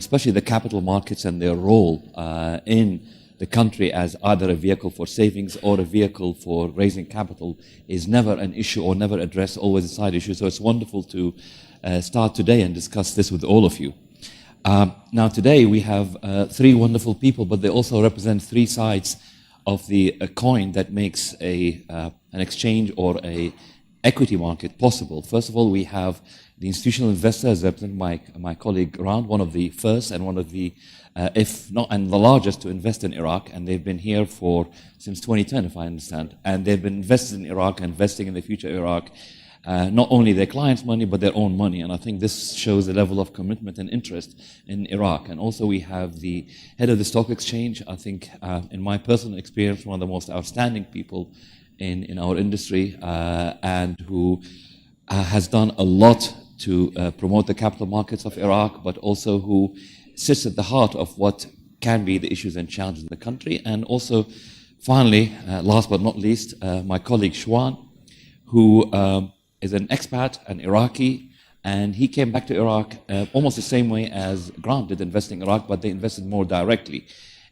especially the capital markets and their role in the country as either a vehicle for savings or a vehicle for raising capital is never an issue or never addressed, always a side issue. So it's wonderful to start today and discuss this with all of you. Now today we have three wonderful people, but they also represent three sides of the coin that makes an exchange or a equity market possible. First of all, we have the institutional investors represented by my colleague Grant, one of the first and one of the, if not, and the largest to invest in Iraq, and they've been here since 2010, if I understand, and they've been invested in Iraq, investing in the future of Iraq, not only their clients' money, but their own money. And I think this shows the level of commitment and interest in Iraq. And also we have the head of the stock exchange, I think, in my personal experience, one of the most outstanding people in our industry, and who has done a lot to promote the capital markets of Iraq, but also who sits at the heart of what can be the issues and challenges in the country. And also, finally, last but not least, my colleague Shwan, who is an expat, an Iraqi, and he came back to Iraq almost the same way as Grant did investing in Iraq, but they invested more directly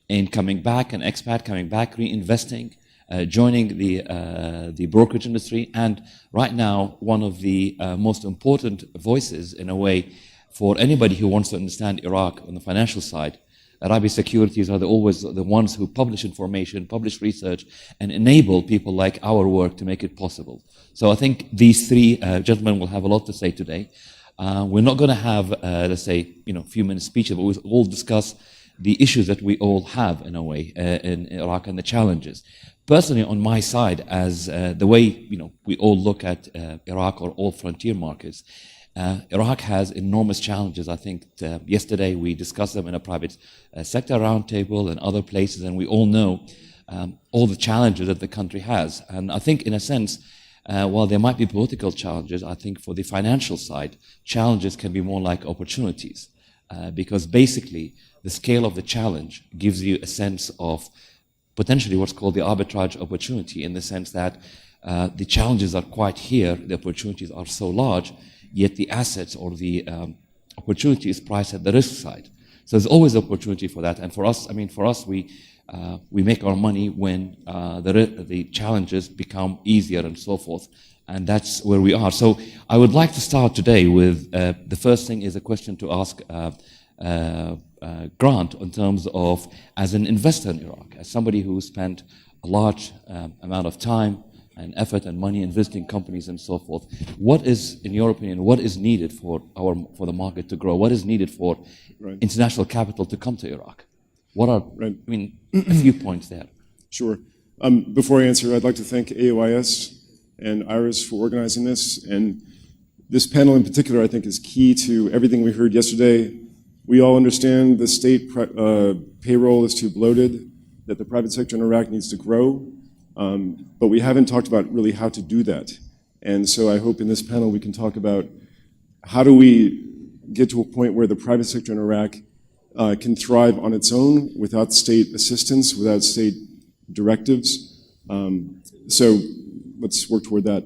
in coming back, an expat coming back, reinvesting, joining the brokerage industry, and right now one of the most important voices in a way for anybody who wants to understand Iraq on the financial side. Rabee Securities are always the ones who publish information, publish research, and enable people like our work to make it possible. So I think these three gentlemen will have a lot to say today. We're not going to have, let's say, a few minute speeches, but we'll all discuss the issues that we all have in a way in Iraq and the challenges. Personally, on my side, as the way we all look at Iraq or all frontier markets, Iraq has enormous challenges. I think yesterday we discussed them in a private sector roundtable and other places, and we all know all the challenges that the country has. And I think, in a sense, while there might be political challenges, I think for the financial side, challenges can be more like opportunities, because basically the scale of the challenge gives you a sense of potentially what's called the arbitrage opportunity, in the sense that the challenges are quite here, the opportunities are so large, yet the assets or the opportunity is priced at the risk side. So there's always opportunity for that. And for us, we make our money when the challenges become easier and so forth. And that's where we are. So I would like to start today with the first thing is a question to ask Grant in terms of, as an investor in Iraq, as somebody who spent a large amount of time and effort and money in visiting companies and so forth, what is, in your opinion, what is needed for the market to grow? What is needed for international capital to come to Iraq? What are, a few points there. Sure. Before I answer, I'd like to thank AUIS and AUIS for organizing this. And this panel in particular, I think, is key to everything we heard yesterday. We all understand the state payroll is too bloated, that the private sector in Iraq needs to grow. But we haven't talked about really how to do that. And so I hope in this panel we can talk about how do we get to a point where the private sector in Iraq can thrive on its own without state assistance, without state directives. So let's work toward that.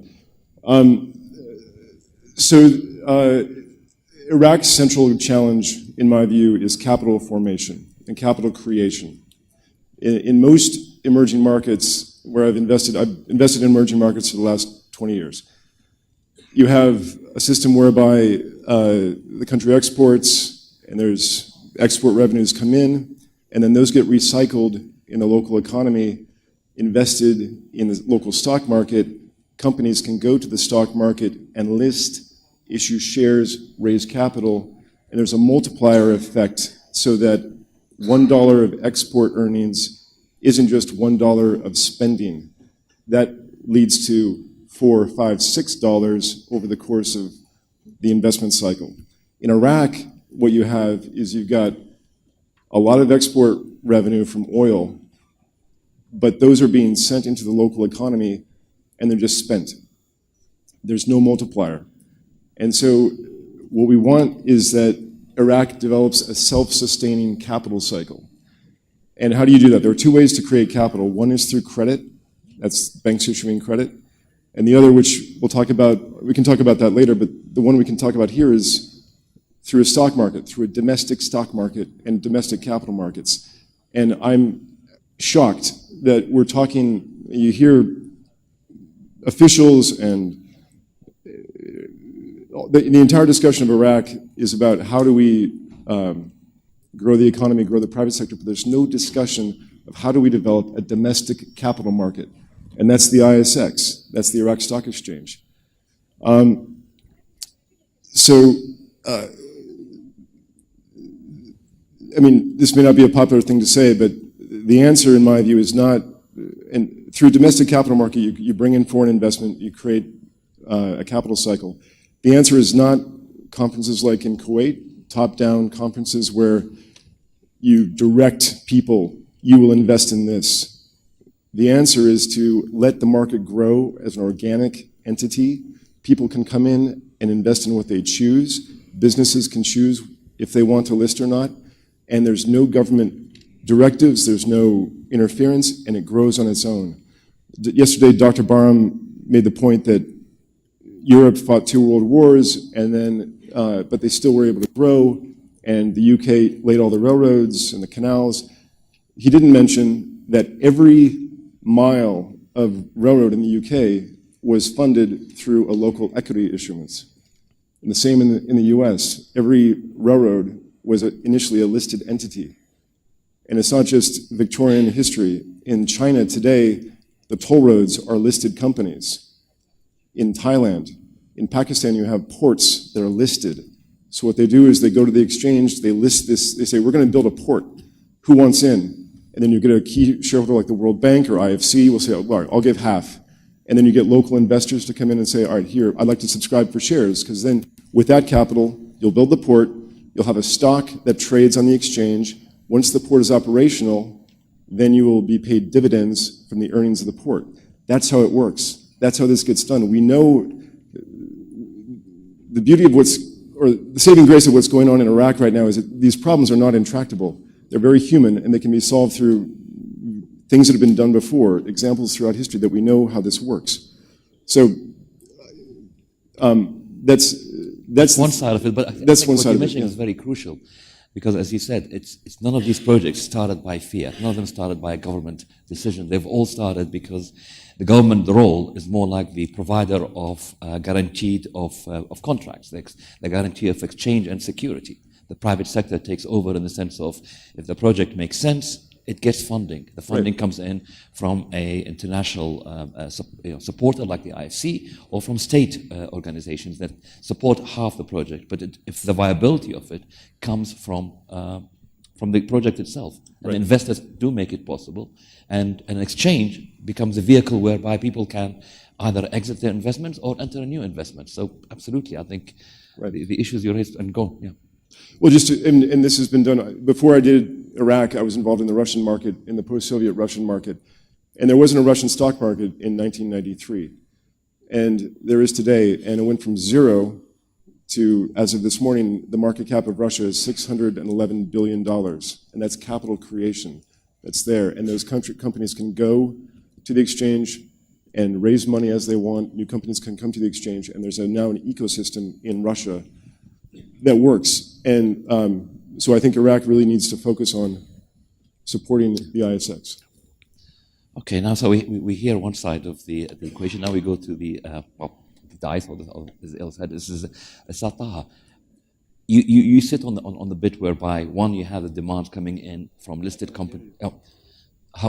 Iraq's central challenge, in my view, is capital formation and capital creation. In most emerging markets where I've invested in emerging markets for the last 20 years. You have a system whereby the country exports, and there's export revenues come in, and then those get recycled in the local economy, invested in the local stock market. Companies can go to the stock market and list, issue shares, raise capital, and there's a multiplier effect so that $1 of export earnings isn't just $1 of spending. That leads to $4, $5, $6 over the course of the investment cycle. In Iraq, what you have is you've got a lot of export revenue from oil, but those are being sent into the local economy and they're just spent. There's no multiplier. And so what we want is that Iraq develops a self-sustaining capital cycle. And how do you do that? There are two ways to create capital. One is through credit. That's banks issuing credit. And the other, which we'll talk about, we can talk about that later, but the one we can talk about here is through a stock market, through a domestic stock market and domestic capital markets. And I'm shocked that we're talking, you hear officials and the entire discussion of Iraq is about how do we grow the economy, grow the private sector, but there's no discussion of how do we develop a domestic capital market. And that's the ISX, that's the Iraq Stock Exchange. I mean, this may not be a popular thing to say, but the answer, in my view, is not, and through domestic capital market, you bring in foreign investment, you create a capital cycle. The answer is not conferences like in Kuwait, top-down conferences where you direct people, you will invest in this. The answer is to let the market grow as an organic entity. People can come in and invest in what they choose. Businesses can choose if they want to list or not. And there's no government directives, there's no interference, and it grows on its own. Yesterday, Dr. Barham made the point that Europe fought 2 world wars, and then, but they still were able to grow, and the UK laid all the railroads and the canals. He didn't mention that every mile of railroad in the UK was funded through a local equity issuance. And the same in the US. Every railroad was initially a listed entity. And it's not just Victorian history. In China today, the toll roads are listed companies. In Thailand, in Pakistan, you have ports that are listed. So what they do is they go to the exchange, they list this, they say, we're going to build a port. Who wants in? And then you get a key shareholder like the World Bank or IFC will say, all right, I'll give half. And then you get local investors to come in and say, all right, here, I'd like to subscribe for shares, because then with that capital, you'll build the port, you'll have a stock that trades on the exchange. Once the port is operational, then you will be paid dividends from the earnings of the port. That's how it works. That's how this gets done. We know the beauty of the saving grace of what's going on in Iraq right now is that these problems are not intractable. They're very human, and they can be solved through things that have been done before, examples throughout history that we know how this works. So that's one side of it, but I think what you're mentioning is very crucial, because as you said, it's none of these projects started by fear. None of them started by a government decision. They've all started because the government role is more like the provider of guaranteed of contracts, the guarantee of exchange and security. The private sector takes over in the sense of if the project makes sense, it gets funding. The funding comes in from a international supporter like the IFC or from state organizations that support half the project. But if the viability of it comes from the project itself, and investors do make it possible, and an exchange becomes a vehicle whereby people can either exit their investments or enter a new investment. So absolutely, I think the issues you raised and go, yeah. Well, and this has been done. Before I did Iraq, I was involved in the Russian market, in the post-Soviet Russian market. And there wasn't a Russian stock market in 1993. And there is today. And it went from 0 to, as of this morning, the market cap of Russia is $611 billion. And that's capital creation that's there. And those companies can go to the exchange and raise money as they want. New companies can come to the exchange. And there's now an ecosystem in Russia that works. And so I think Iraq really needs to focus on supporting the ISX. Okay, now so we hear one side of the equation. Now we go to the dice, or the other side. This is Taha. You sit on the bit whereby one, you have the demands coming in from listed companies.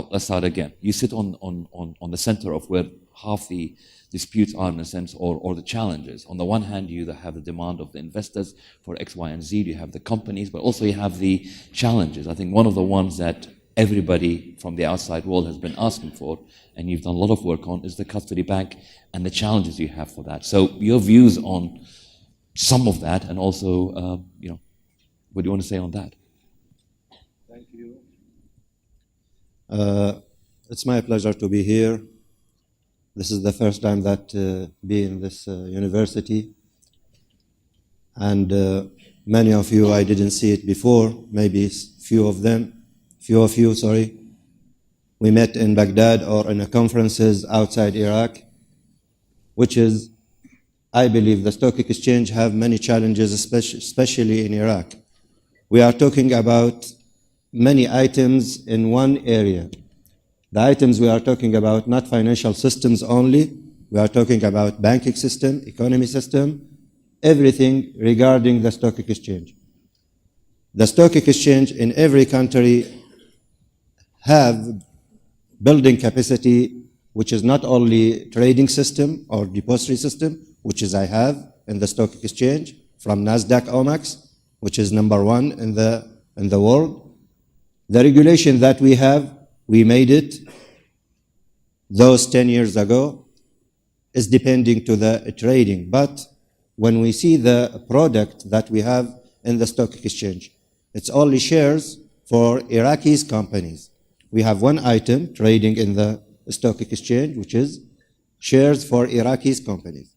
Let's start again. You sit on the center of where half the disputes are, in a sense, or the challenges. On the one hand, you have the demand of the investors for X, Y, and Z. You have the companies, but also you have the challenges. I think one of the ones that everybody from the outside world has been asking for, and you've done a lot of work on, is the custody bank and the challenges you have for that. So your views on some of that, and also, what do you want to say on that? Thank you. It's my pleasure to be here. This is the first time that be in this university. And many of you, I didn't see it before, maybe few of you, sorry. We met in Baghdad or in conferences outside Iraq, which is I believe the stock exchange have many challenges, especially in Iraq. We are talking about many items in one area. The items we are talking about, not financial systems only, we are talking about banking system, economy system, everything regarding the stock exchange. The stock exchange in every country have building capacity, which is not only trading system or depository system, which is I have in the stock exchange from Nasdaq OMAX, which is #1 in the world. The regulation that we have, we made it those 10 years ago, is depending to the trading. But when we see the product that we have in the stock exchange, it's only shares for Iraqi companies. We have one item trading in the stock exchange, which is shares for Iraqi companies.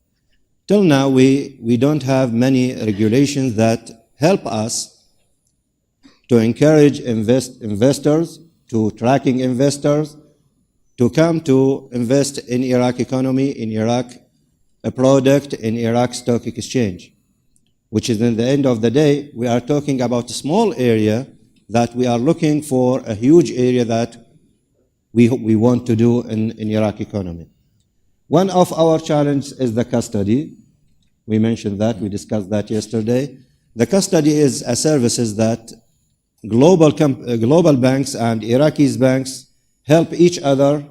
Till now, we don't have many regulations that help us to encourage investors, to tracking investors, to come to invest in Iraq economy, in Iraq a product, in Iraq stock exchange, which is in the end of the day, we are talking about a small area that we are looking for a huge area that we want to do in Iraq economy. One of our challenges is the custody. We mentioned that, we discussed that yesterday. The custody is a services that global banks and Iraqi banks help each other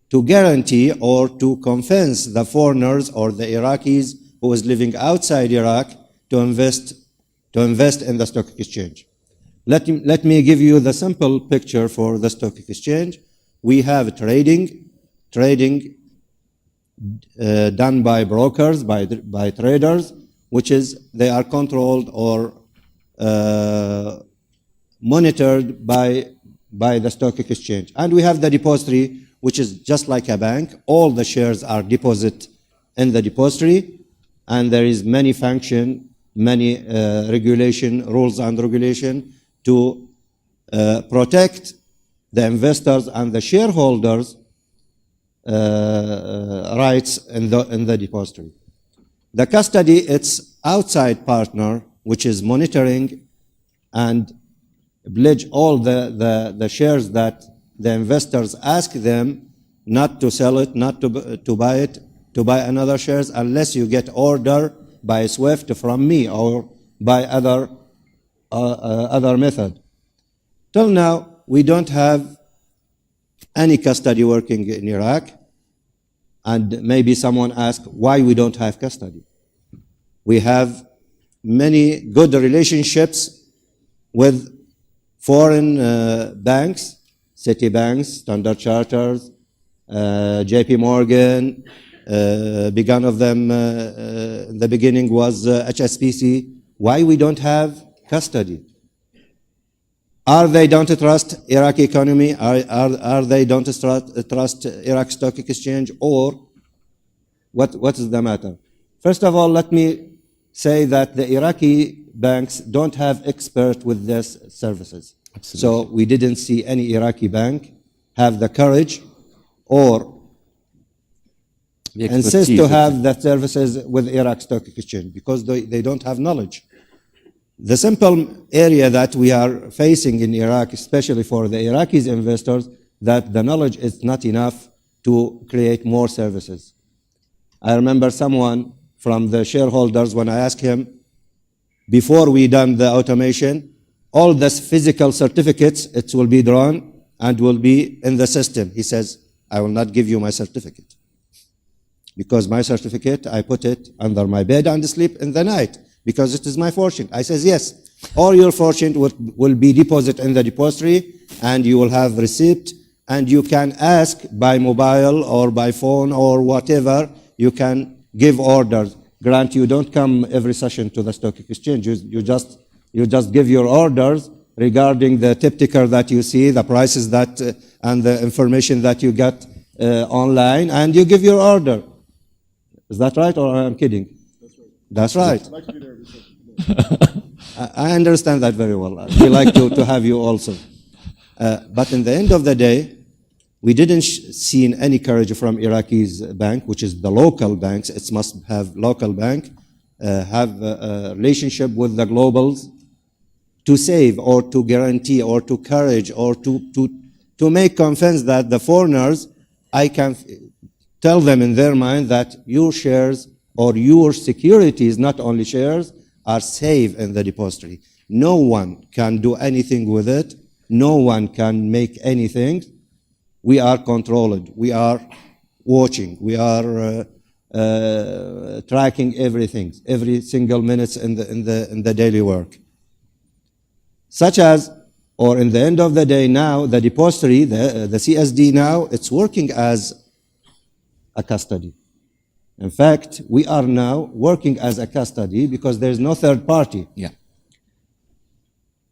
to guarantee or to convince the foreigners or the Iraqis who is living outside Iraq to invest in the stock exchange. Let me give you the simple picture for the stock exchange. We have trading done by brokers, by traders, which is they are controlled or monitored by the stock exchange. And we have the depository, which is just like a bank. All the shares are deposited in the depository, and there is many function, many regulation, rules and regulation to protect the investors and the shareholders' rights in the depository. The custody, it's outside partner, which is monitoring and pledge all the shares that the investors ask them not to sell it, not to buy it, to buy another shares unless you get order by SWIFT from me or by other method. Till now, we don't have any custody working in Iraq, and maybe someone asked why we don't have custody. We have many good relationships with foreign banks, Citibanks, Standard Charters, JP Morgan, begun of them in the beginning was HSBC. Why we don't have custody? Are they don't trust Iraqi economy? Are they don't trust Iraq stock exchange? Or what is the matter? First of all, let me say that the Iraqi banks don't have expert with these services. Absolutely. So we didn't see any Iraqi bank have the courage or insist to have the services with Iraq stock exchange because they don't have knowledge. The simple area that we are facing in Iraq, especially for the Iraqi investors, that the knowledge is not enough to create more services. I remember someone from the shareholders, when I asked him, before we done the automation, all the physical certificates, it will be drawn and will be in the system. He says, I will not give you my certificate. Because my certificate, I put it under my bed and sleep in the night. Because it is my fortune. I says, yes, all your fortune will be deposited in the depository and you will have receipt and you can ask by mobile or by phone or whatever, you can give orders. Grant, you don't come every session to the stock exchange. You just give your orders regarding the tip ticker that you see, the prices that, and the information that you get online, and you give your order. Is that right or I'm kidding? That's right. I'd like to be there. I understand that very well. We like to have you also. But in the end of the day, We didn't see any courage from Iraqi's bank, which is the local banks. It must have local bank, have a relationship with the globals to save or to guarantee or to courage or to make convince that the foreigners, I can tell them in their mind that your shares or your securities, not only shares, are safe in the depository. No one can do anything with it. No one can make anything. We are controlled. We are watching. We are tracking everything, every single minute in the daily work. Such as, or in the end of the day now, the depository, the CSD now, it's working as a custody. In fact, we are now working as a custody because there's no third party. Yeah.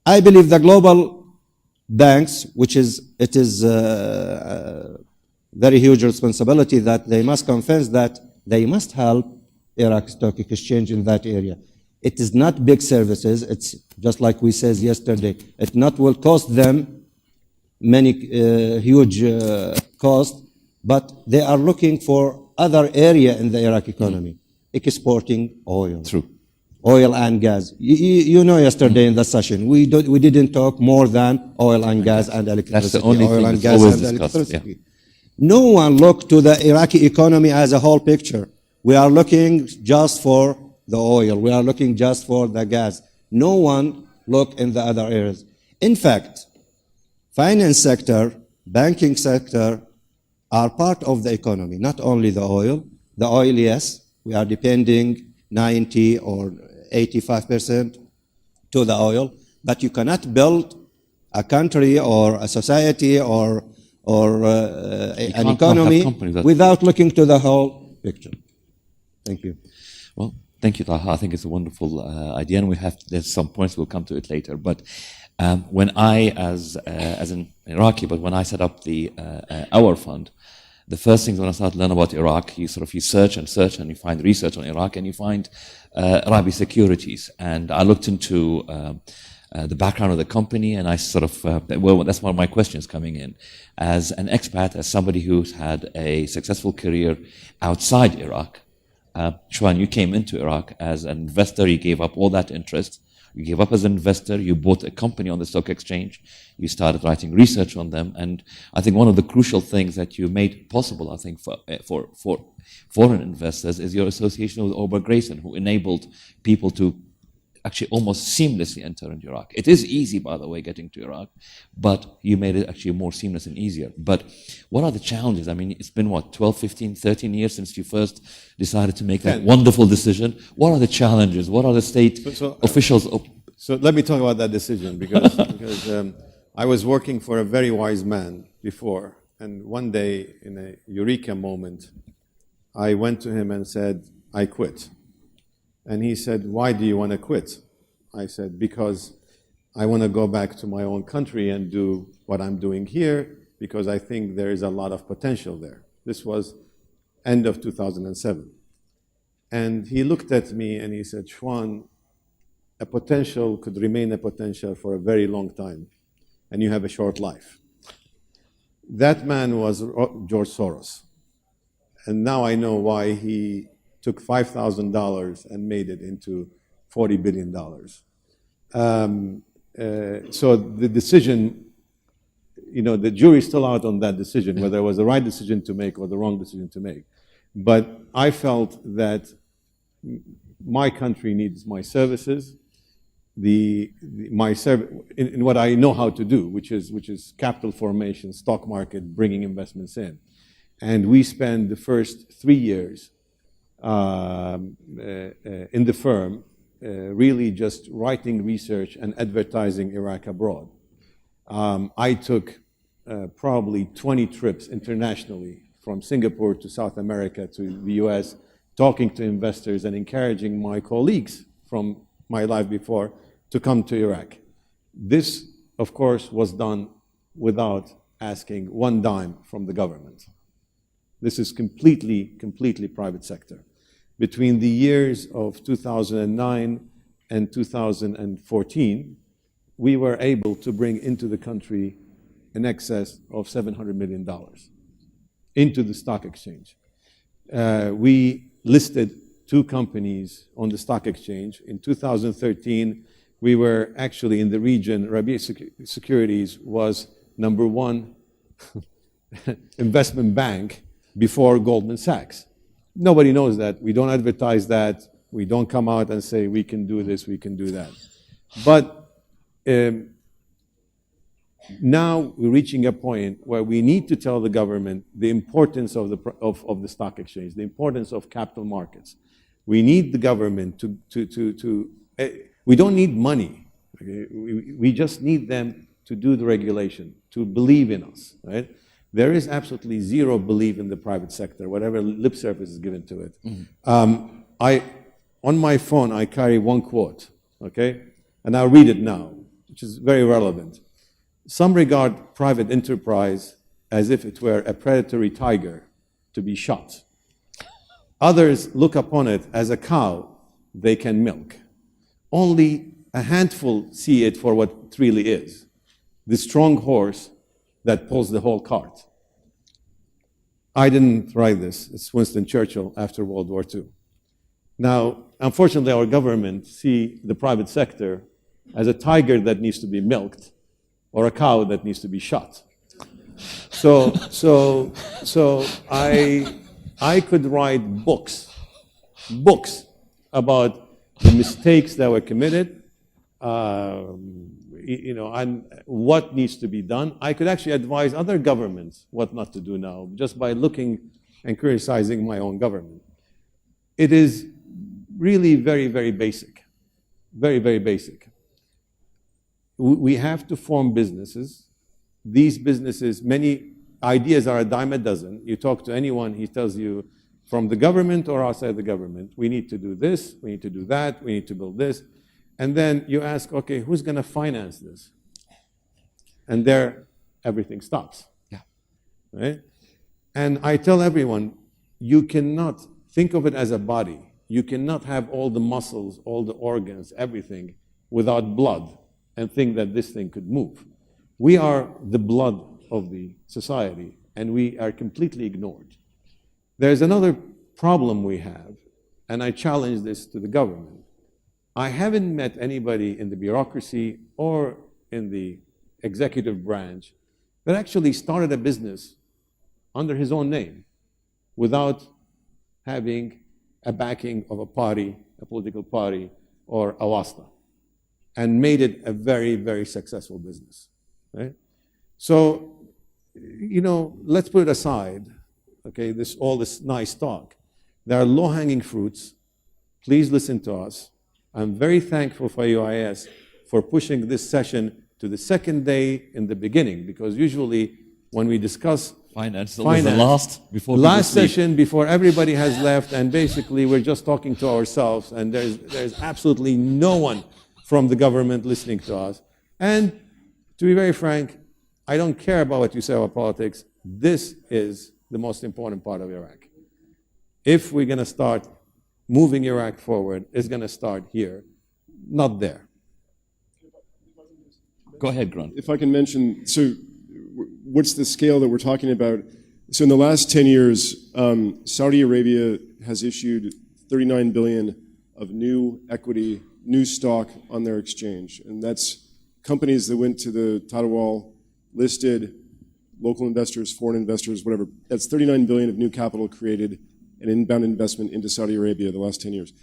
I believe the global banks, it is very huge responsibility that they must convince that they must help Iraq Stock Exchange in that area. It is not big services. It's just like we said yesterday. It not will cost them many huge cost, but they are looking for other area in the Iraq economy, exporting oil. True. Oil and gas. You know, yesterday in the session, we didn't talk more than oil and gas and electricity. That's the only oil thing and that's gas always and discussed. electricity. Yeah. No one looked to the Iraqi economy as a whole picture. We are looking just for the oil. We are looking just for the gas. No one looked in the other areas. In fact, finance sector, banking sector are part of the economy, not only the oil. The oil, yes, we are depending 90 or 85% to the oil, but you cannot build a country or a society or an economy without looking to the whole picture. Thank you. Well, thank you, Taha. I think it's a wonderful idea, and there's some points we'll come to it later. But when I, as an Iraqi, but when I set up the our fund, the first things when I started to learn about Iraq, you search and you find research on Iraq, and you find Rabee Securities, and I looked into the background of the company, and I that's one of my questions coming in. As an expat, as somebody who's had a successful career outside Iraq, Shwan, you came into Iraq as an investor, you gave up all that interest, you gave up as an investor, you bought a company on the stock exchange, you started writing research on them, and I think one of the crucial things that you made possible, I think, for foreign investors is your association with Ober Grayson, who enabled people to actually almost seamlessly enter into Iraq. It is easy, by the way, getting to Iraq, but you made it actually more seamless and easier. But what are the challenges? I mean, it's been what, 12, 15, 13 years since you first decided to make that wonderful decision. What are the challenges? What are the state officials? So let me talk about that decision because I was working for a very wise man before, and one day in a eureka moment, I went to him and said, I quit. And he said, why do you want to quit? I said, because I want to go back to my own country and do what I'm doing here because I think there is a lot of potential there. This was end of 2007. And he looked at me and he said, Shwan, a potential could remain a potential for a very long time, and you have a short life. That man was George Soros. And now I know why he took $5,000 and made it into $40 billion. So the decision, the jury's still out on that decision, whether it was the right decision to make or the wrong decision to make. But I felt that my country needs my services, in what I know how to do, which is capital formation, stock market, bringing investments in. And we spent the first 3 years in the firm, really just writing research and advertising Iraq abroad. I took probably 20 trips internationally from Singapore to South America to the US, talking to investors and encouraging my colleagues from my life before to come to Iraq. This, of course, was done without asking one dime from the government. This is completely private sector. Between the years of 2009 and 2014, we were able to bring into the country in excess of $700 million into the stock exchange. We listed 2 companies on the stock exchange. In 2013, we were actually in the region, Rabee Securities was #1 investment bank before Goldman Sachs. Nobody knows that. We don't advertise that. We don't come out and say we can do this, we can do that. But now we're reaching a point where we need to tell the government the importance of the stock exchange, the importance of capital markets. We need the government we don't need money. Okay? We just need them to do the regulation, to believe in us, right? There is absolutely zero belief in the private sector, whatever lip service is given to it. On my phone, I carry one quote, okay? And I'll read it now, which is very relevant. Some regard private enterprise as if it were a predatory tiger to be shot. Others look upon it as a cow they can milk. Only a handful see it for what it really is, the strong horse that pulls the whole cart. I didn't write this. It's Winston Churchill after World War II. Now, unfortunately, our government see the private sector as a tiger that needs to be milked or a cow that needs to be shot. So I could write books about the mistakes that were committed, and what needs to be done. I could actually advise other governments what not to do now, just by looking and criticizing my own government. It is really very, very basic. Very, very basic. We have to form businesses. These businesses, many ideas are a dime a dozen. You talk to anyone, he tells you, from the government or outside the government, we need to do this, we need to do that, we need to build this. And then you ask, okay, who's going to finance this? And there, everything stops. Yeah. Right? And I tell everyone, you cannot think of it as a body. You cannot have all the muscles, all the organs, everything without blood and think that this thing could move. We are the blood of the society, and we are completely ignored. There's another problem we have, and I challenge this to the government. I haven't met anybody in the bureaucracy or in the executive branch that actually started a business under his own name without having a backing of a party, a political party, or a wasta, and made it a very, very successful business. Right? So, let's put it aside, okay, all this nice talk. There are low-hanging fruits. Please listen to us. I'm very thankful for AUIS for pushing this session to the second day in the beginning, because usually when we discuss finance was the last session before everybody has left, and basically we're just talking to ourselves, and there's absolutely no one from the government listening to us. And to be very frank, I don't care about what you say about politics. This is the most important part of Iraq. If we're going to start moving Iraq forward, it's going to start here, not there. Go ahead, Grant. If I can mention, so what's the scale that we're talking about? So in the last 10 years, Saudi Arabia has issued 39 billion of new equity, new stock on their exchange. And that's companies that went to the Tadawal, listed, local investors, foreign investors, whatever. That's 39 billion of new capital created and inbound investment into Saudi Arabia the last 10 years.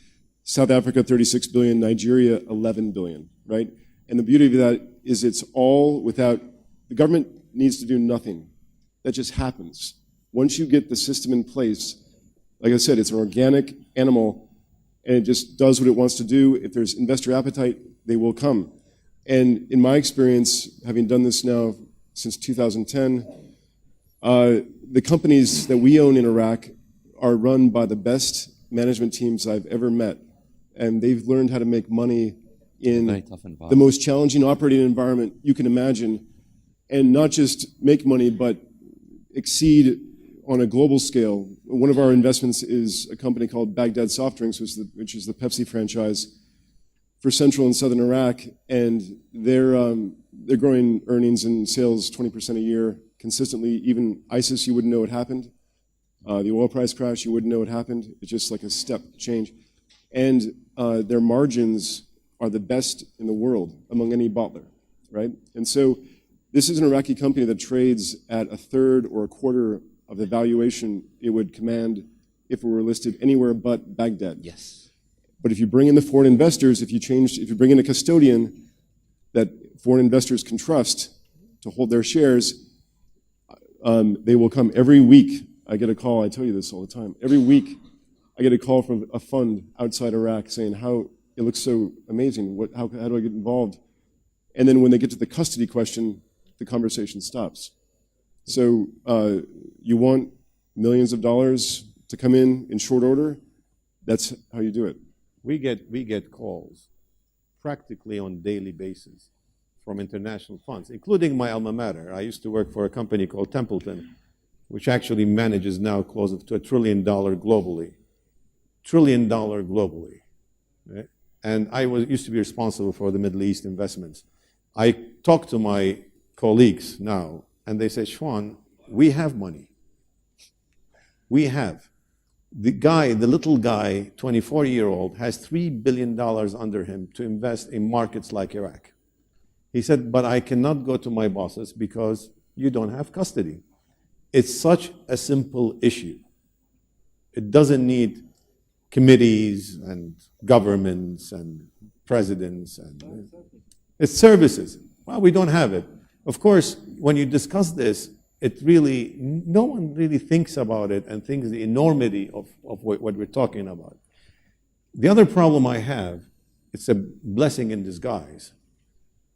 South Africa, 36 billion, Nigeria, 11 billion, right? And the beauty of that is it's all without, the government needs to do nothing. That just happens. Once you get the system in place, like I said, it's an organic animal and it just does what it wants to do. If there's investor appetite, they will come. And in my experience, having done this now since 2010, the companies that we own in Iraq are run by the best management teams I've ever met. And they've learned how to make money in the most challenging operating environment you can imagine, and not just make money, but exceed on a global scale. One of our investments is a company called Baghdad Soft Drinks, which is the Pepsi franchise for central and southern Iraq, and they're they're growing earnings and sales 20% a year consistently. Even ISIS, you wouldn't know it happened. The oil price crash, you wouldn't know it happened. It's just like a step change. And their margins are the best in the world among any bottler, right? And so this is an Iraqi company that trades at a third or a quarter of the valuation it would command if it were listed anywhere but Baghdad. Yes. But if you bring in the foreign investors, if you bring in a custodian that foreign investors can trust to hold their shares, they will come every week. I get a call, I tell you this all the time. Every week, I get a call from a fund outside Iraq saying how it looks so amazing. How do I get involved? And then when they get to the custody question, the conversation stops. So you want millions of dollars to come in short order? That's how you do it. We get calls practically on a daily basis from international funds, including my alma mater. I used to work for a company called Templeton, which actually manages now close to $1 trillion globally. $1 trillion globally. Right? And I used to be responsible for the Middle East investments. I talk to my colleagues now, and they say, Shwan, we have money. We have. The little guy, 24-year-old, has $3 billion under him to invest in markets like Iraq. He said, but I cannot go to my bosses because you don't have custody. It's such a simple issue. It doesn't need committees and governments and presidents and it's services. Well, we don't have it. Of course, when you discuss this, no one really thinks about it and thinks the enormity of what we're talking about. The other problem I have, it's a blessing in disguise,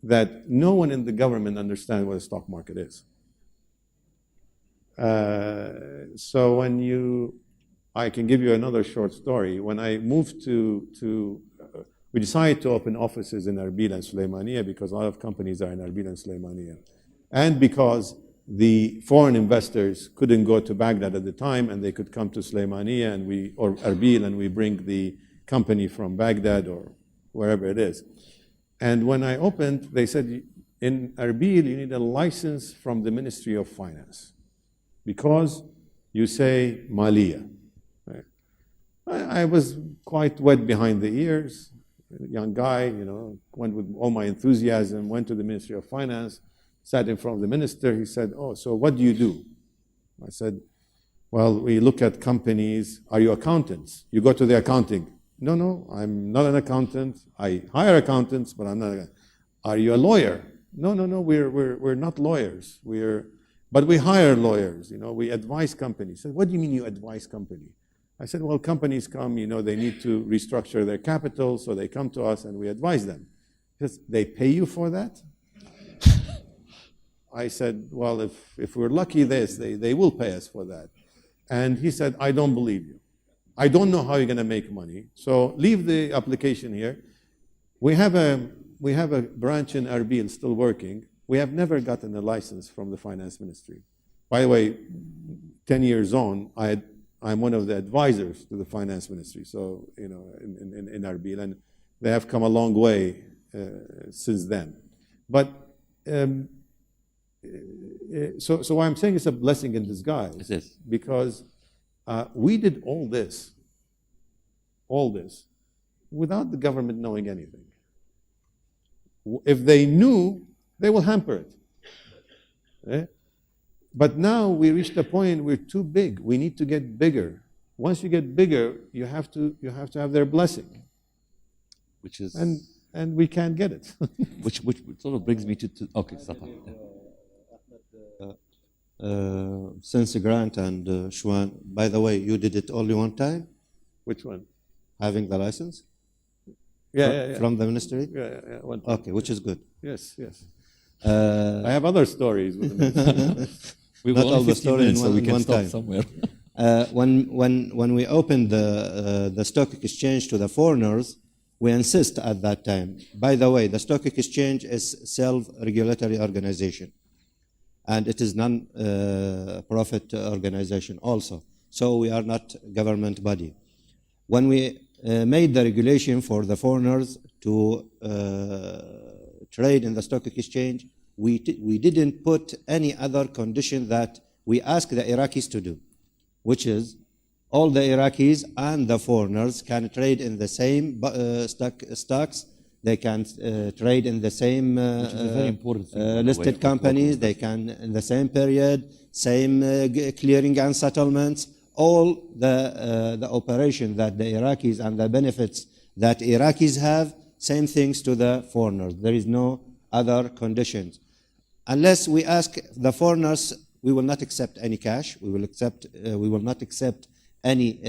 that no one in the government understands what a stock market is. So I can give you another short story. When I moved we decided to open offices in Erbil and Sulaimaniya because a lot of companies are in Erbil and Sulaimaniya. And because the foreign investors couldn't go to Baghdad at the time and they could come to Sulaimaniya or Erbil and we bring the company from Baghdad or wherever it is. And when I opened, they said, in Erbil, you need a license from the Ministry of Finance because you say Maliya. Right? I was quite wet behind the ears, a young guy, went with all my enthusiasm, went to the Ministry of Finance, sat in front of the minister. He said, oh, so what do you do? I said, well, we look at companies. Are you accountants? You go to the accounting. No, I'm not an accountant. I hire accountants, but I'm not an accountant. Are you a lawyer? No, we're not lawyers. But we hire lawyers. We advise companies. He said, what do you mean you advise companies? I said, well, companies come, they need to restructure their capital, so they come to us and we advise them. He says, they pay you for that? I said, well, if we're lucky they will pay us for that. And he said, I don't believe you. I don't know how you're going to make money, so leave the application here. We have a branch in Erbil still working. We have never gotten a license from the finance ministry. By the way, 10 years on, I'm one of the advisors to the finance ministry, so, in Erbil, and they have come a long way since then. But, so what I'm saying is a blessing in disguise. It is. Because we did all this, without the government knowing anything. If they knew, they will hamper it. Eh? But now we reached a point we're too big. We need to get bigger. Once you get bigger, you have to have their blessing. Which is and we can't get it. which sort of brings me to okay, Taha. Since Grant and Shwan, by the way, you did it only one time? Which one? Having the license? Yeah. From the ministry? Yeah. One. Okay, which is good. Yes. I have other stories with the ministry. We Not will all only the 15 story minutes, in so we one can stop time. somewhere. When we opened the stock exchange to the foreigners, we insist at that time. By the way, the stock exchange is self-regulatory organization, and it is non-profit organization also. So we are not government body. When we made the regulation for the foreigners to trade in the stock exchange, we didn't put any other condition that we asked the Iraqis to do, which is all the Iraqis and the foreigners can trade in the same stocks. They can trade in the same very important thing, listed companies. They can, in the same period, same clearing and settlements. All the operation that the Iraqis and the benefits that Iraqis have, same things to the foreigners. There is no other conditions. Unless we ask the foreigners, we will not accept any cash. We will not accept any,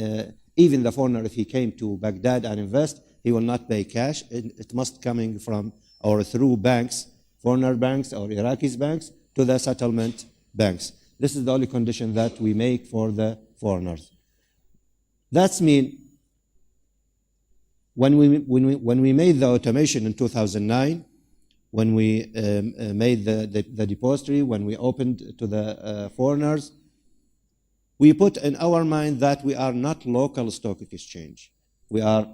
even the foreigner, if he came to Baghdad and invest, he will not pay cash. It must coming from or through banks, foreigner banks or Iraqis banks, to the settlement banks. This is the only condition that we make for the foreigners. That's mean when we made the automation in 2009, when we made the depository, when we opened to the foreigners, we put in our mind that we are not local stock exchange. We are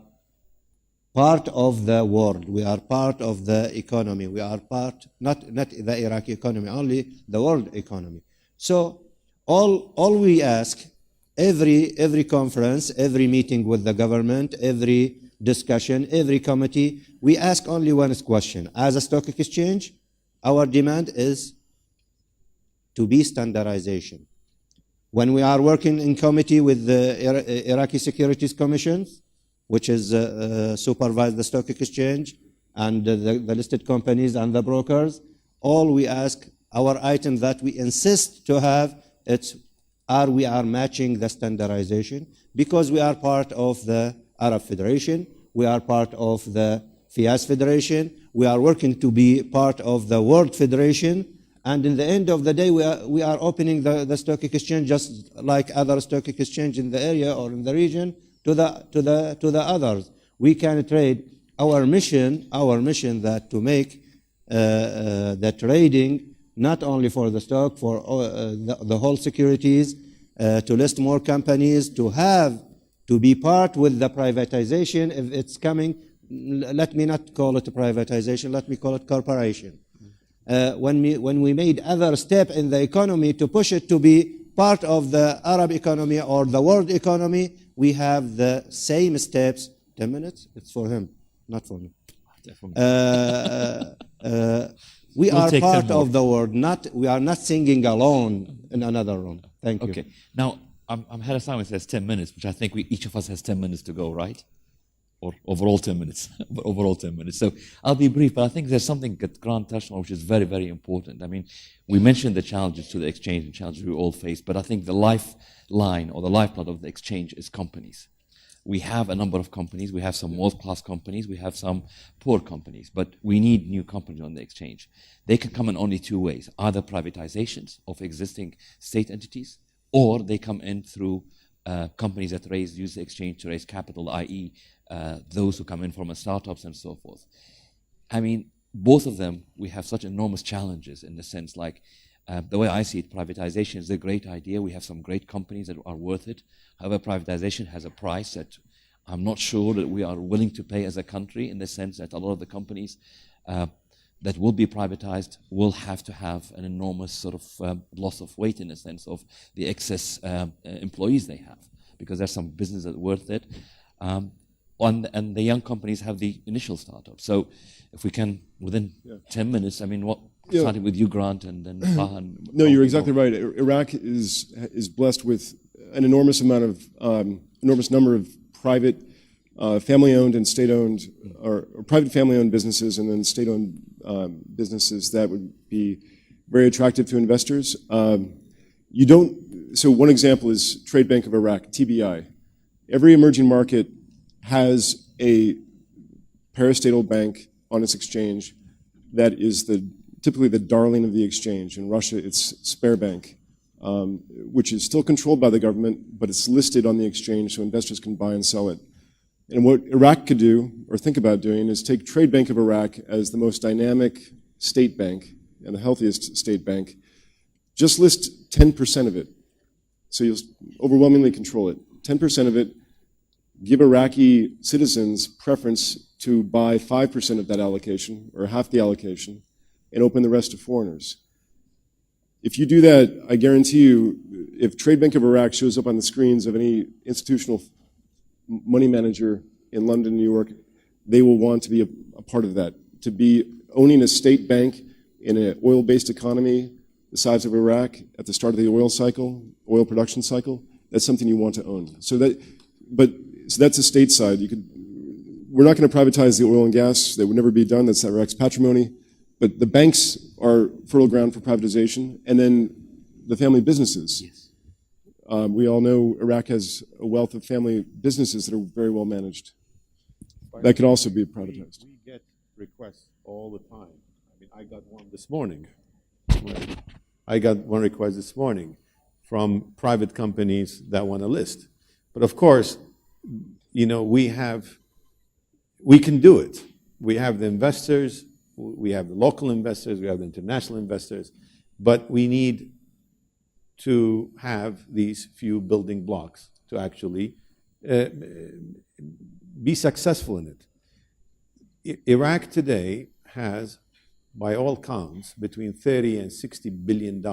part of the world. We are part of the economy. We are part, not the Iraqi economy only, the world economy. So all we ask, every conference, every meeting with the government, every discussion, every committee, we ask only one question. As a stock exchange, our demand is to be standardization. When we are working in committee with the Iraqi Securities Commissions, which is supervise the stock exchange and the listed companies and the brokers, all we ask, our item that we insist to have, we are matching the standardization, because we are part of the Arab Federation, we are part of the FIAS Federation, we are working to be part of the World Federation, and in the end of the day, we are opening the stock exchange just like other stock exchange in the area or in the region to the others. We can trade. Our mission that to make the trading not only for the stock, for the whole securities, to list more companies, to be part with the privatization if it's coming. Let me not call it a privatization, let me call it corporation. When we made other step in the economy to push it to be part of the Arab economy or the world economy, we have the same steps. 10 minutes? It's for him, not for me. We are part of the world. We are not singing alone in another room. Thank you. Okay. Now, I'm Head Assignment says 10 minutes, which I think each of us has 10 minutes to go, right? Or overall 10 minutes. Overall 10 minutes. So I'll be brief, but I think there's something that Grant touched on which is very, very important. I mean, we mentioned the challenges to the exchange and challenges we all face, but I think the lifeline or the lifeblood of the exchange is companies. We have a number of companies. We have some world-class companies. We have some poor companies, but we need new companies on the exchange. They can come in only two ways, either privatizations of existing state entities, or they come in through companies that use the exchange to raise capital, i.e. Those who come in from startups and so forth. I mean, both of them, we have such enormous challenges in the sense like, the way I see it, privatization is a great idea. We have some great companies that are worth it. However, privatization has a price that I'm not sure that we are willing to pay as a country, in the sense that a lot of the companies that will be privatized will have to have an enormous sort of loss of weight, in the sense of the excess employees they have, because there's some business that's worth it. And the young companies have the initial startup. So if we can, within 10 minutes, I mean, starting with you, Grant, and then Taha. No, you're exactly right. Iraq is blessed with an enormous number of private, family-owned and state-owned, or private family-owned businesses, and then state-owned businesses that would be very attractive to investors. So one example is Trade Bank of Iraq, TBI. Every emerging market has a parastatal bank on its exchange that is typically the darling of the exchange. In Russia, it's Sberbank, which is still controlled by the government, but it's listed on the exchange so investors can buy and sell it. And what Iraq could do, or think about doing, is take Trade Bank of Iraq as the most dynamic state bank and the healthiest state bank, just list 10% of it. So you'll overwhelmingly control it. 10% of it, give Iraqi citizens preference to buy 5% of that allocation, or half the allocation, and open the rest to foreigners. If you do that, I guarantee you, if Trade Bank of Iraq shows up on the screens of any institutional money manager in London, New York, they will want to be a part of that. To be owning a state bank in an oil-based economy the size of Iraq at the start of the oil production cycle, that's something you want to own. So that's a state side. We're not going to privatize the oil and gas. That would never be done. That's Iraq's patrimony. But the banks are fertile ground for privatization, and then the family businesses. Yes. We all know Iraq has a wealth of family businesses that are very well managed. That could also be privatized. We get requests all the time. I mean, I got one this morning. I got one request this morning from private companies that want to list. But of course, you know, we can do it. We have the investors, we have the local investors, we have the international investors, but we need to have these few building blocks to actually be successful in it. Iraq today has, by all counts, between $30 and $60 billion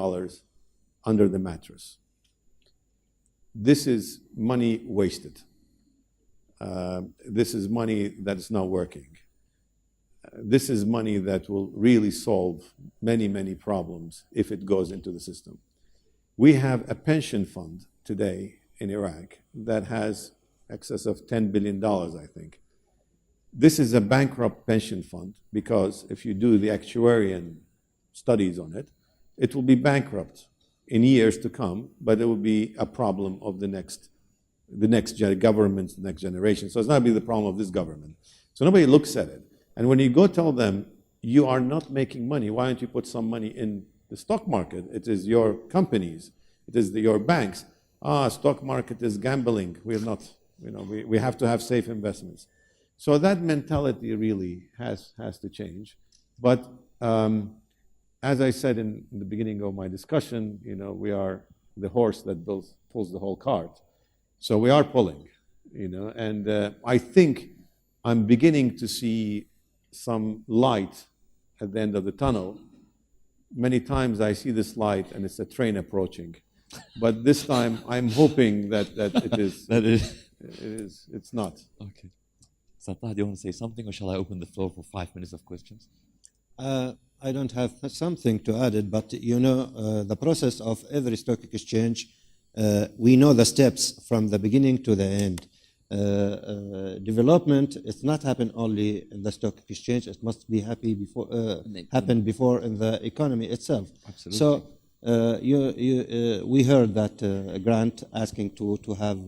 under the mattress. This is money wasted. This is money that's not working. This is money that will really solve many, many problems if it goes into the system. We have a pension fund today in Iraq that has excess of $10 billion, I think. This is a bankrupt pension fund because if you do the actuarial studies on it, it will be bankrupt in years to come, but it will be a problem of the next government, the next generation. So it's not going to be the problem of this government. So nobody looks at it. And when you go tell them, you are not making money, why don't you put some money in the stock market? It is your companies, it is your banks. Stock market is gambling. We're not, we have to have safe investments. So that mentality really has to change. But as I said in the beginning of my discussion, we are the horse that pulls the whole cart. So we are pulling, and I think I'm beginning to see some light at the end of the tunnel. Many times I see this light and it's a train approaching. But this time I'm hoping that it is. It's not. Okay. Taha, do you want to say something, or shall I open the floor for 5 minutes of questions? I don't have something to add it, but the process of every stock exchange, we know the steps from the beginning to the end. Development, it's not happen only in the stock exchange, it must be happen before in the economy itself. Absolutely. So we heard that grant asking to have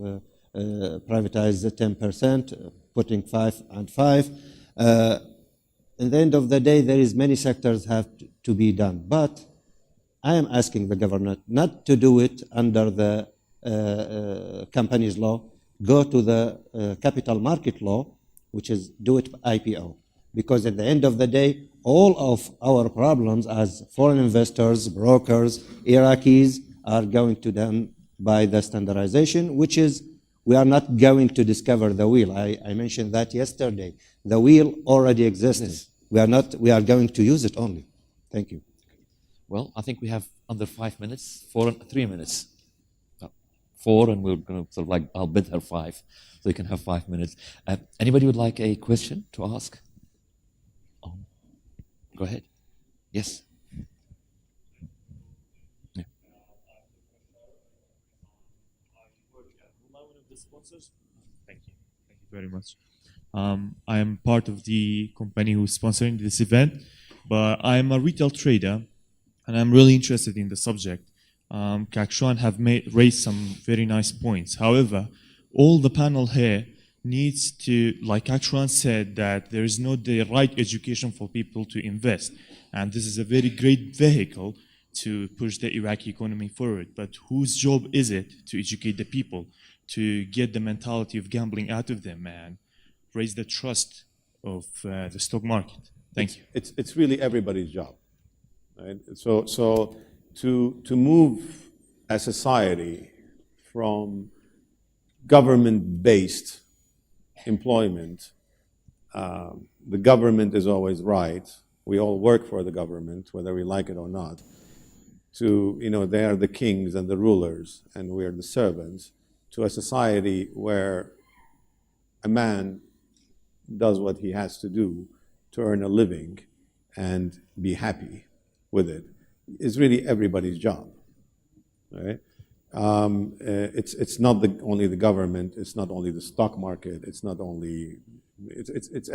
privatize the 10%, putting 5 and 5. In the end of the day, there is many sectors have to be done. But I am asking the government not to do it under the companies law. Go to the capital market law, which is do it IPO. Because at the end of the day, all of our problems as foreign investors, brokers, Iraqis are going to done by the standardization, which is we are not going to discover the wheel. I mentioned that yesterday. The wheel already exists. Yes. We are going to use it only. Thank you. Well, I think we have under 5 minutes, 3 minutes. 4, and we're going to I'll bid her 5, so you can have 5 minutes. Anybody would like a question to ask? Oh, go ahead. Yes. Yeah. One of the sponsors. Thank you very much. I am part of the company who's sponsoring this event, but I'm a retail trader, and I'm really interested in the subject. Shwan have raised some very nice points. However, all the panel here needs to, like Shwan said, that there is not the right education for people to invest. And this is a very great vehicle to push the Iraqi economy forward. But whose job is it to educate the people, to get the mentality of gambling out of them and raise the trust of the stock market? Thank you. It's really everybody's job. Right? So to move a society from government-based employment the government is always right. We all work for the government, whether we like it or not. They are the kings and the rulers, and we are the servants, to a society where a man does what he has to do to earn a living and be happy with it, is really everybody's job. Right? It's not only the government, it's not only the stock market, it's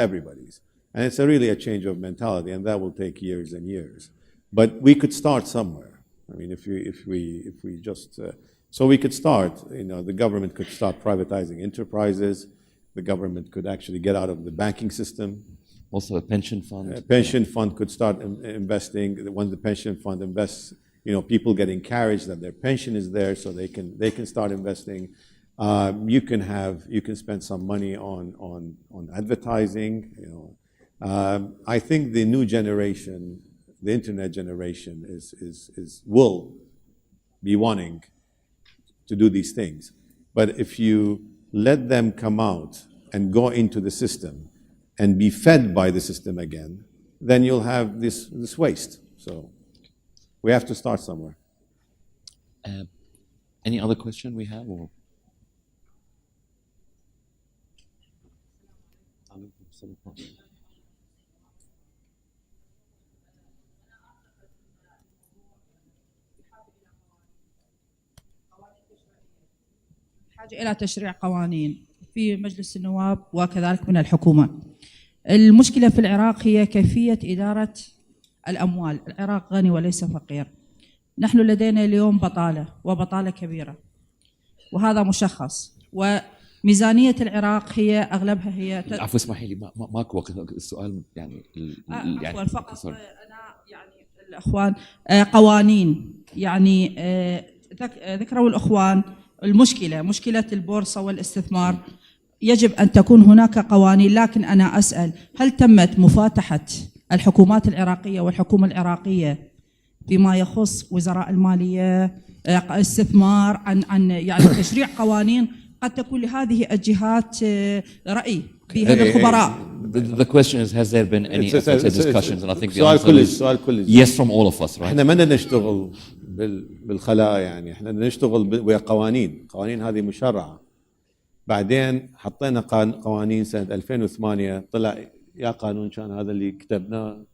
everybody's. And it's really a change of mentality, and that will take years and years. But we could start somewhere. I mean, if we just so we could start. The government could start privatizing enterprises. The government could actually get out of the banking system. Also, a pension fund. A pension fund could start investing. When the pension fund invests, people get encouraged that their pension is there, so they can start investing. You can spend some money on advertising. I think the new generation, the internet generation, will be wanting to do these things. But if you let them come out and go into the system and be fed by the system again, then you'll have this waste. So we have to start somewhere. Any other question we have? Or? بحاجة إلى تشريع قوانين في مجلس النواب وكذلك من الحكومة. المشكلة في العراق هي كيفية إدارة الأموال. العراق غني وليس فقير. نحن لدينا اليوم بطالة وبطالة كبيرة، وهذا مشخص. وميزانية العراق هي أغلبها هي عفوا اسمحي لي، ماكو وقت السؤال يعني عفوا فقط أنا يعني الأخوان قوانين يعني ذكروا الأخوان مشكلة البورصة والاستثمار. يجب أن تكون هناك قوانين، لكن أنا أسأل هل تمت مفاتحة الحكومات العراقية والحكومة العراقية فيما يخص وزراء المالية استثمار عن يعني تشريع قوانين قد تكون لهذه الجهات رأي بها الخبراء. The question is, has there been any discussions? And I think the answer is yes from all of us, right? احنا ما نشتغل بالخلاء، يعني احنا نشتغل ويا قوانين هذه مشرعة. بعدين حطينا قوانين سنة 2008 طلع يا قانون كان هذا اللي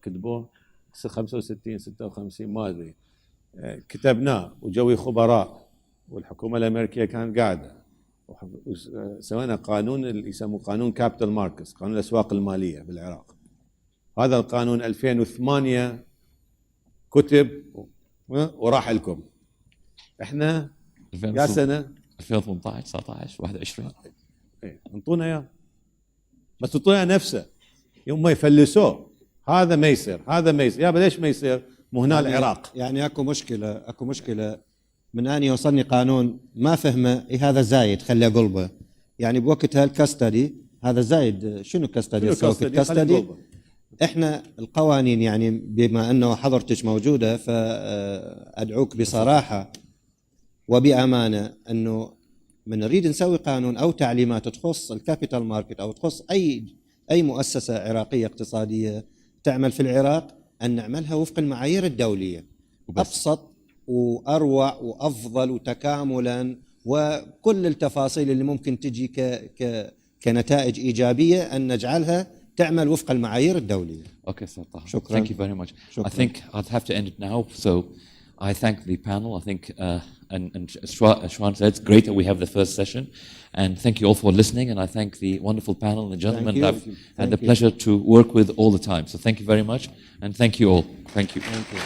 كتبوه 65 56 ما ادري، كتبناه وجوي خبراء والحكومة الأمريكية كانت قاعدة، سوينا قانون اللي يسموه قانون كابيتال ماركتس، قانون الأسواق المالية بالعراق. هذا القانون 2008 كتب وراح لكم. احنا يا سنة 2018 19 21 انطونا اياه، بس انطونا نفسه يوم يفلسوه. هذا ما يصير، هذا ما يصير. يابا ليش ما يصير؟ مو هنا العراق. يعني اكو مشكله من اني يوصلني قانون ما فهمه، هذا زايد خليه قلبه. يعني بوقتها الكاستدي هذا زايد. شنو كاستدي؟ الكاستدي احنا القوانين يعني بما انه حضرتك موجوده فادعوك بصراحه وبامانه انه من نريد نسوي قانون او تعليمات تخص الكابيتال ماركت او تخص اي مؤسسه عراقيه اقتصاديه تعمل في العراق، ان نعملها وفق المعايير الدوليه ابسط واروع وافضل وتكاملا، وكل التفاصيل اللي ممكن تجي كنتائج ايجابيه ان نجعلها تعمل وفق المعايير الدوليه. Okay, sir. Taha. شكرا. Thank you very much. شكرا. I think I'd have to end it now. So I thank the panel. I think and Shwan said it's great that we have the first session, and thank you all for listening. And I thank the wonderful panel and the gentlemen I've had the pleasure to work with all the time. So thank you very much, and thank you all. Thank you. Thank you.